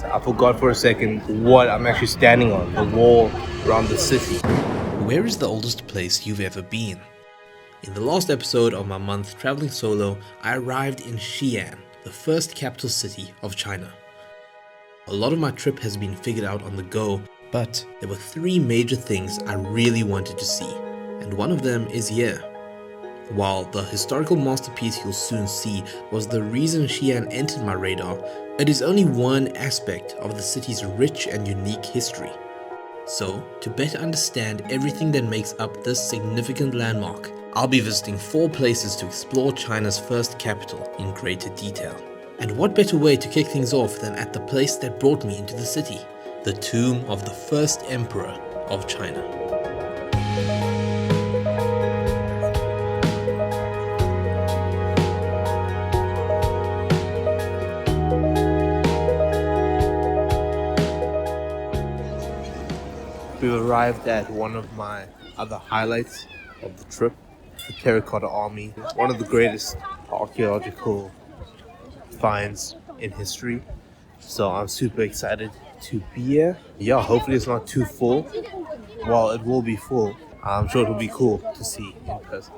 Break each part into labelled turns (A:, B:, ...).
A: I forgot for a second what I'm actually standing on, the wall around the city.
B: Where is the oldest place you've ever been? In the last episode of my month traveling solo, I arrived in Xi'an, the first capital city of China. A lot of my trip has been figured out on the go, but there were three major things I really wanted to see, and one of them is here. While the historical masterpiece you'll soon see was the reason Xi'an entered my radar, it is only one aspect of the city's rich and unique history. So, to better understand everything that makes up this significant landmark, I'll be visiting 4 places to explore China's first capital in greater detail. And what better way to kick things off than at the place that brought me into the city, the tomb of the first emperor of China.
A: We've arrived at one of my other highlights of the trip, the Terracotta Army, one of the greatest archaeological finds in history. So I'm super excited to be here. Yeah, hopefully it's not too full. Well, it will be full. I'm sure it'll be cool to see in person.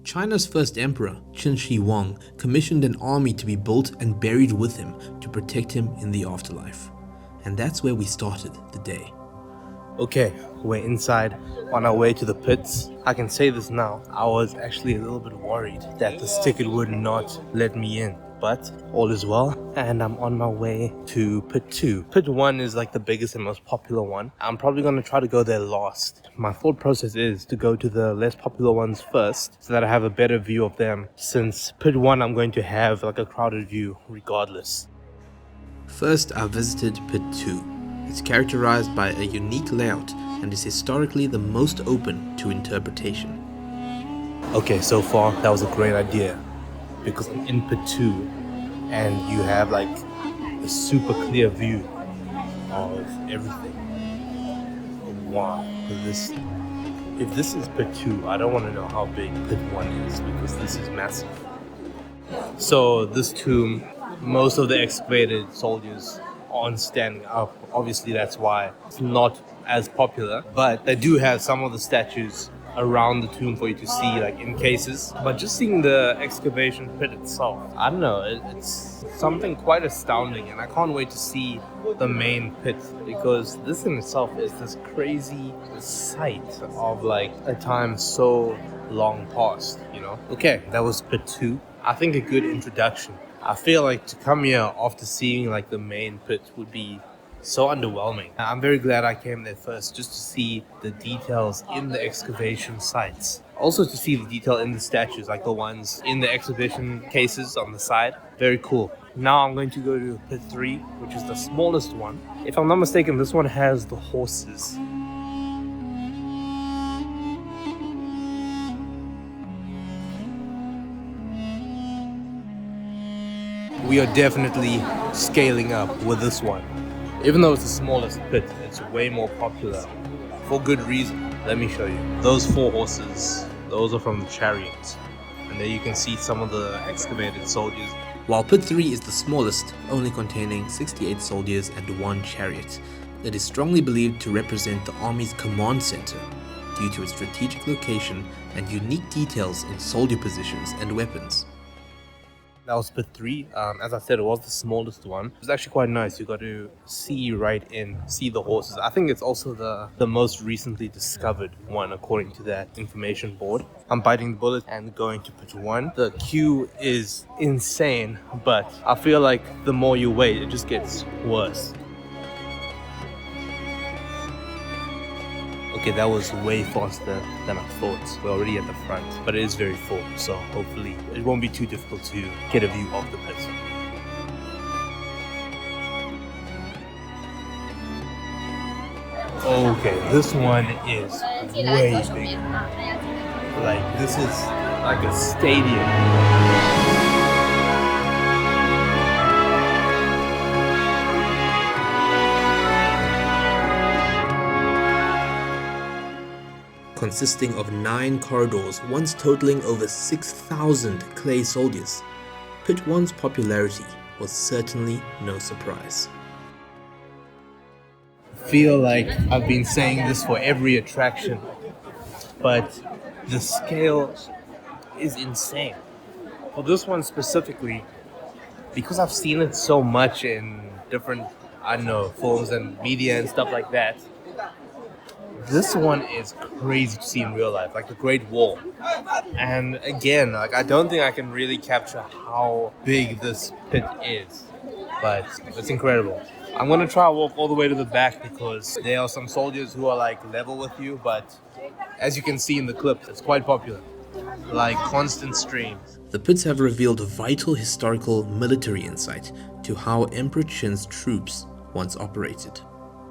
B: China's first emperor, Qinshihuang, commissioned an army to be built and buried with him to protect him in the afterlife. And that's where we started the day.
A: Okay, we're inside on our way to the pits. I can say this now. I was actually a little bit worried that this ticket would not let me in, but all is well. And I'm on my way to pit 2. Pit 1 is like the biggest and most popular one. I'm probably going to try to go there last. My thought process is to go to the less popular ones first so that I have a better view of them, since pit 1 I'm going to have like a crowded view regardless.
B: First, I visited pit 2. It's characterized by a unique layout and is historically the most open to interpretation.
A: Okay, so far that was a great idea, because I'm in pit 2 and you have like a super clear view of everything. Wow, if this is pit 2, I don't want to know how big pit 1 is, because this is massive. So this tomb, most of the excavated soldiers aren't standing up. Obviously that's why it's not as popular, but they do have some of the statues around the tomb for you to see, like in cases. But just seeing the excavation pit itself, I don't know, it's something quite astounding, and I can't wait to see the main pit, because this in itself is this crazy sight of like a time so long past, you know. Okay, that was pit 2. I think a good introduction. I feel like to come here after seeing like the main pit would be so underwhelming. I'm very glad I came there first, just to see the details in the excavation sites. Also to see the detail in the statues, like the ones in the exhibition cases on the side. Very cool. Now I'm going to go to pit 3, which is the smallest one. If I'm not mistaken, this one has the horses. We are definitely scaling up with this one. Even though it's the smallest pit, it's way more popular. For good reason. Let me show you. Those 4 horses, those are from the chariots. And there you can see some of the excavated soldiers.
B: While pit 3 is the smallest, only containing 68 soldiers and 1 chariot, it is strongly believed to represent the army's command center due to its strategic location and unique details in soldier positions and weapons.
A: That was pit 3. As I said, it was the smallest one. It was actually quite nice. You got to see right in, see the horses. I think it's also the most recently discovered one, according to that information board. I'm biting the bullet and going to pit 1. The queue is insane, but I feel like the more you wait, it just gets worse. Okay, that was way faster than I thought. We're already at the front, but it is very full, so hopefully it won't be too difficult to get a view of the pit. Okay, this one is way bigger. Like, this is like a stadium.
B: Consisting of 9 corridors, once totaling over 6,000 clay soldiers. Pit 1's popularity was certainly no surprise.
A: feel like I've been saying this for every attraction, but the scale is insane. For this one specifically, because I've seen it so much in different, I don't know, films and media and stuff like that, this one is crazy to see in real life, like the Great Wall. And again, like I don't think I can really capture how big this pit is, but it's incredible. I'm gonna try to walk all the way to the back because there are some soldiers who are like level with you, but as you can see in the clip, it's quite popular. Like constant streams.
B: The pits have revealed vital historical military insight to how Emperor Qin's troops once operated.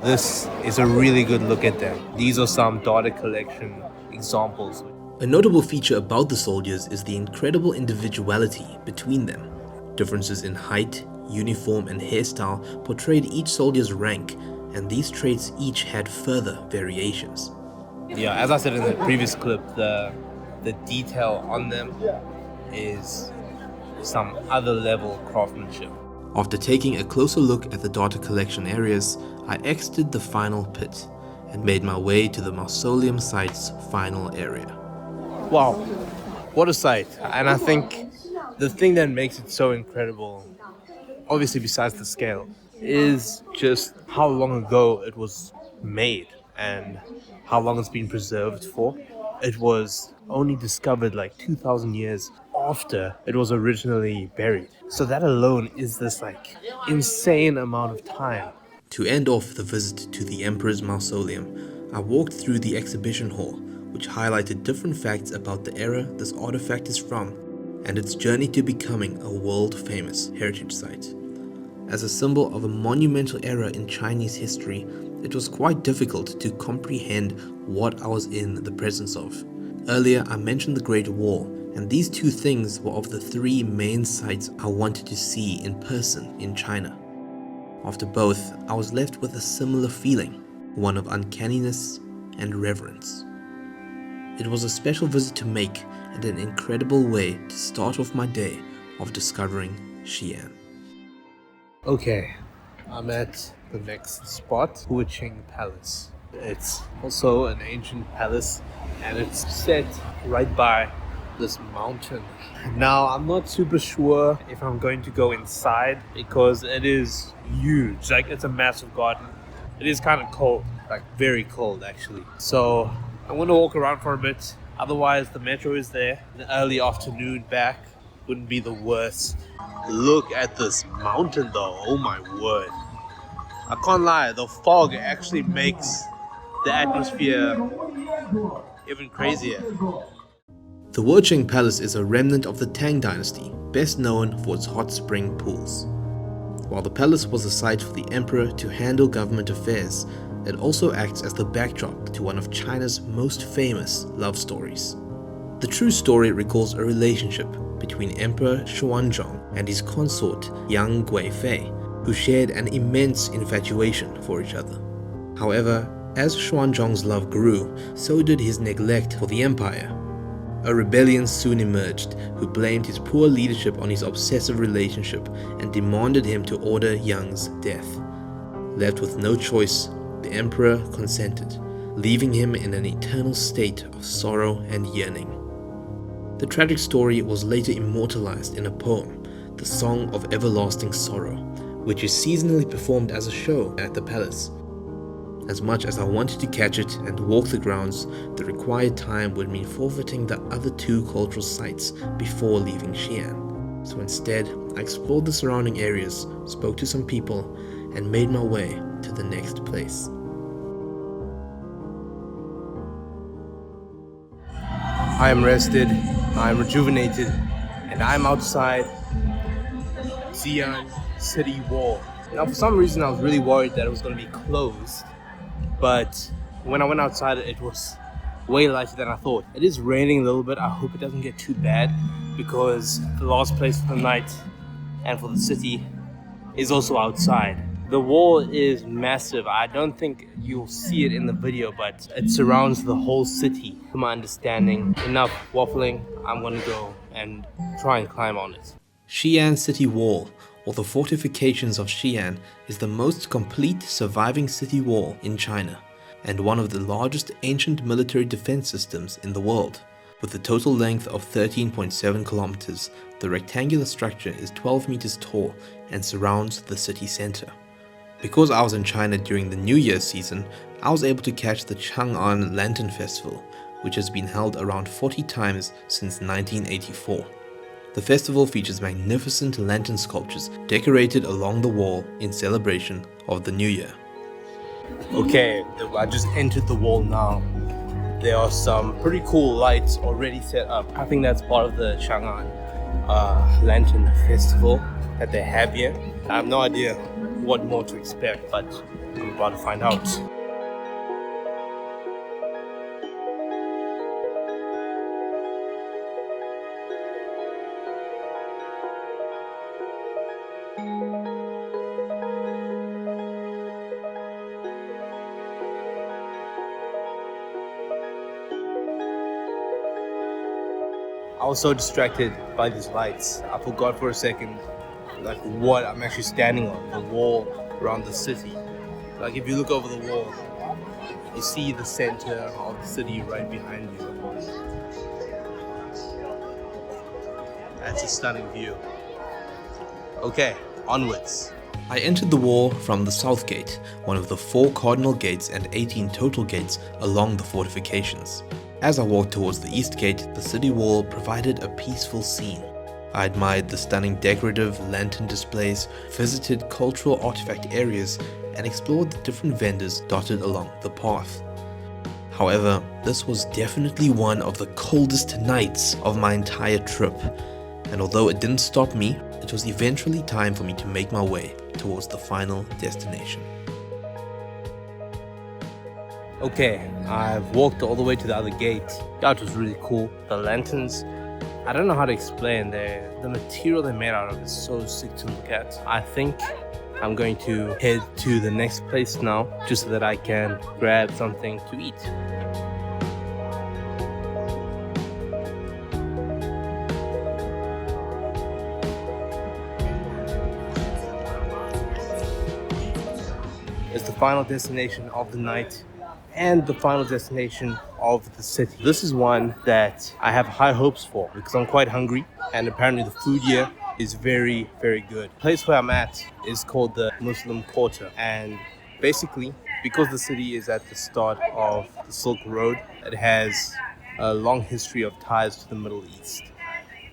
A: This is a really good look at them. These are some data collection examples.
B: A notable feature about the soldiers is the incredible individuality between them. Differences in height, uniform and hairstyle portrayed each soldier's rank, and these traits each had further variations.
A: Yeah, as I said in the previous clip, the detail on them is some other level craftsmanship.
B: After taking a closer look at the data collection areas, I exited the final pit and made my way to the Mausoleum site's final area.
A: Wow, what a sight. And I think the thing that makes it so incredible, obviously besides the scale, is just how long ago it was made and how long it's been preserved for. It was only discovered like 2,000 years after it was originally buried. So that alone is this like insane amount of time.
B: To end off the visit to the Emperor's Mausoleum, I walked through the exhibition hall, which highlighted different facts about the era this artifact is from and its journey to becoming a world-famous heritage site. As a symbol of a monumental era in Chinese history, it was quite difficult to comprehend what I was in the presence of. Earlier, I mentioned the Great Wall, and these two things were of the three main sites I wanted to see in person in China. After both, I was left with a similar feeling, one of uncanniness and reverence. It was a special visit to make and an incredible way to start off my day of discovering Xi'an.
A: Okay, I'm at the next spot, Huaqing Palace. It's also an ancient palace and it's set right by this mountain. Now, I'm not super sure if I'm going to go inside because it is huge. Like, it's a massive garden. It is kind of cold, like very cold actually. So I'm going to walk around for a bit. Otherwise, the metro is there. The early afternoon back wouldn't be the worst. Look at this mountain though, oh my word. I can't lie, the fog actually makes the atmosphere even crazier.
B: The Huaqing Palace is a remnant of the Tang Dynasty, best known for its hot spring pools. While the palace was a site for the emperor to handle government affairs, it also acts as the backdrop to one of China's most famous love stories. The true story recalls a relationship between Emperor Xuanzang and his consort Yang Guifei, who shared an immense infatuation for each other. However, as Xuanzang's love grew, so did his neglect for the empire. A rebellion soon emerged, who blamed his poor leadership on his obsessive relationship and demanded him to order Yang's death. Left with no choice, the emperor consented, leaving him in an eternal state of sorrow and yearning. The tragic story was later immortalized in a poem, The Song of Everlasting Sorrow, which is seasonally performed as a show at the palace. As much as I wanted to catch it and walk the grounds, the required time would mean forfeiting the other two cultural sites before leaving Xi'an. So instead, I explored the surrounding areas, spoke to some people, and made my way to the next place.
A: I am rested, I am rejuvenated, and I'm outside Xi'an city wall. Now, for some reason, I was really worried that it was going to be closed, but when I went outside, it was way lighter than I thought. It is raining a little bit. I hope it doesn't get too bad because the last place for the night and for the city is also outside. The wall is massive. I don't think you'll see it in the video, but it surrounds the whole city. To my understanding, enough waffling. I'm gonna go and try and climb on it.
B: Xi'an City Wall, or the fortifications of Xi'an, is the most complete surviving city wall in China, and one of the largest ancient military defense systems in the world. With a total length of 13.7 kilometers, the rectangular structure is 12 meters tall and surrounds the city center. Because I was in China during the New Year's season, I was able to catch the Chang'an Lantern Festival, which has been held around 40 times since 1984. The festival features magnificent lantern sculptures decorated along the wall in celebration of the New Year.
A: Okay, I just entered the wall now. There are some pretty cool lights already set up. I think that's part of the Chang'an Lantern Festival that they have here. I have no idea what more to expect, but I'm about to find out. I was so distracted by these lights. I forgot for a second like what I'm actually standing on, the wall around the city. Like if you look over the wall, you see the center of the city right behind you. That's a stunning view. Okay, onwards.
B: I entered the wall from the south gate, one of the 4 cardinal gates and 18 total gates along the fortifications. As I walked towards the east gate, the city wall provided a peaceful scene. I admired the stunning decorative lantern displays, visited cultural artifact areas, and explored the different vendors dotted along the path. However, this was definitely one of the coldest nights of my entire trip, and although it didn't stop me, it was eventually time for me to make my way towards the final destination.
A: Okay, I've walked all the way to the other gate. That was really cool. The lanterns, I don't know how to explain. The material they're made out of is so sick to look at. I think I'm going to head to the next place now, just so that I can grab something to eat. It's the final destination of the night and the final destination of the city. This is one that I have high hopes for because I'm quite hungry, and apparently the food here is very, very good. The place where I'm at is called the Muslim Quarter, and basically because the city is at the start of the Silk Road, it has a long history of ties to the Middle East.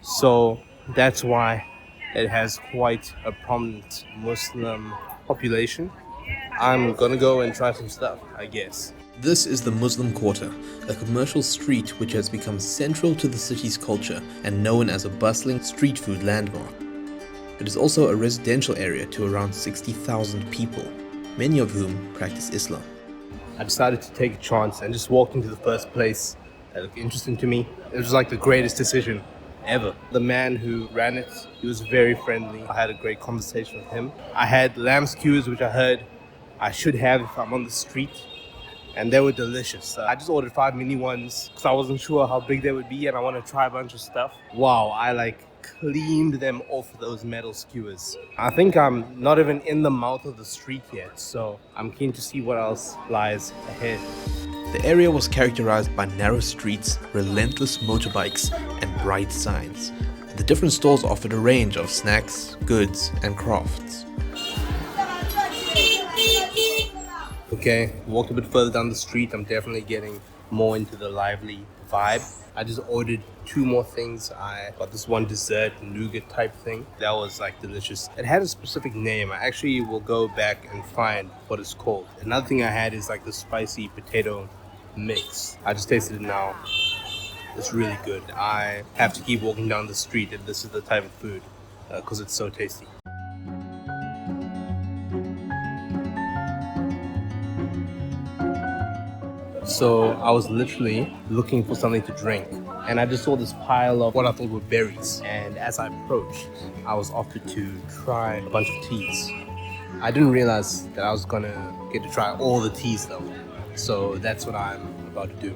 A: So that's why it has quite a prominent Muslim population. I'm gonna go and try some stuff, I guess.
B: This is the Muslim Quarter, a commercial street which has become central to the city's culture and known as a bustling street food landmark. It is also a residential area to around 60,000 people, many of whom practice Islam.
A: I decided to take a chance and just walked into the first place that looked interesting to me. It was like the greatest decision ever. The man who ran it, he was very friendly. I had a great conversation with him. I had lamb skewers, which I heard I should have if I'm on the street, and they were delicious. I just ordered 5 mini ones because I wasn't sure how big they would be and I want to try a bunch of stuff. Wow, I cleaned them off those metal skewers. I think I'm not even in the mouth of the street yet, so I'm keen to see what else lies ahead.
B: The area was characterized by narrow streets, relentless motorbikes, and bright signs. The different stalls offered a range of snacks, goods, and crafts.
A: Okay, walked a bit further down the street. I'm definitely getting more into the lively vibe. I just ordered 2 more things. I got this one dessert, nougat type thing. That was delicious. It had a specific name. I actually will go back and find what it's called. Another thing I had is the spicy potato mix. I just tasted it now. It's really good. I have to keep walking down the street if this is the type of food because it's so tasty. So I was literally looking for something to drink, and I just saw this pile of what I thought were berries. And as I approached, I was offered to try a bunch of teas. I didn't realize that I was gonna get to try all the teas though. So that's what I'm about to do.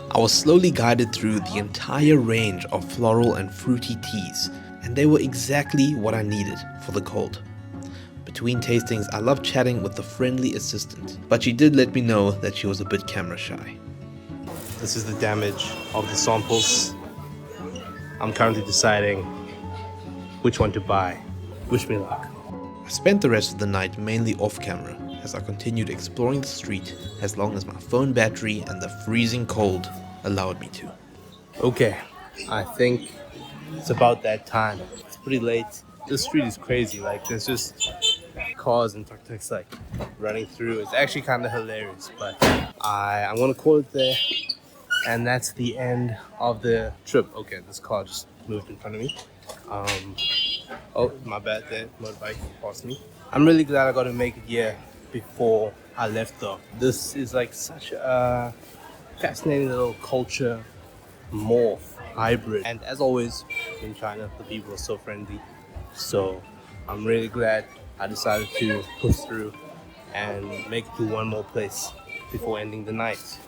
B: I was slowly guided through the entire range of floral and fruity teas, and they were exactly what I needed for the cold. Between tastings, I loved chatting with the friendly assistant, but she did let me know that she was a bit camera shy.
A: This is the damage of the samples. I'm currently deciding which one to buy. Wish me luck.
B: I spent the rest of the night mainly off camera as I continued exploring the street as long as my phone battery and the freezing cold allowed me to.
A: Okay, I think it's about that time. It's pretty late. This street is crazy. Like, there's just cars and tuk-tuks like running through. It's actually kind of hilarious, but I'm gonna call it there. And that's the end of the trip. Okay, this car just moved in front of me. Oh, my bad there, motorbike passed me. I'm really glad I got to make it here before I left though. This is like such a fascinating little culture morph hybrid. And as always, in China, the people are so friendly. So I'm really glad I decided to push through and make it to one more place before ending the night.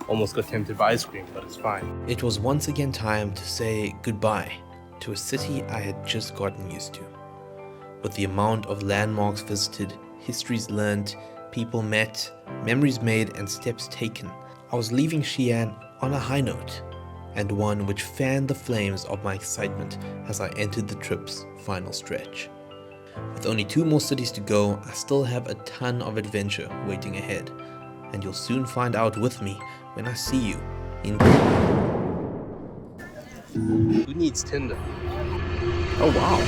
A: Almost got tempted by ice cream, but it's fine.
B: It was once again time to say goodbye to a city I had just gotten used to. With the amount of landmarks visited, histories learned, people met, memories made, and steps taken, I was leaving Xi'an on a high note, and one which fanned the flames of my excitement as I entered the trip's final stretch. With only 2 more cities to go, I still have a ton of adventure waiting ahead, and you'll soon find out with me when I see you in...
A: Who needs Tinder?
B: Oh wow!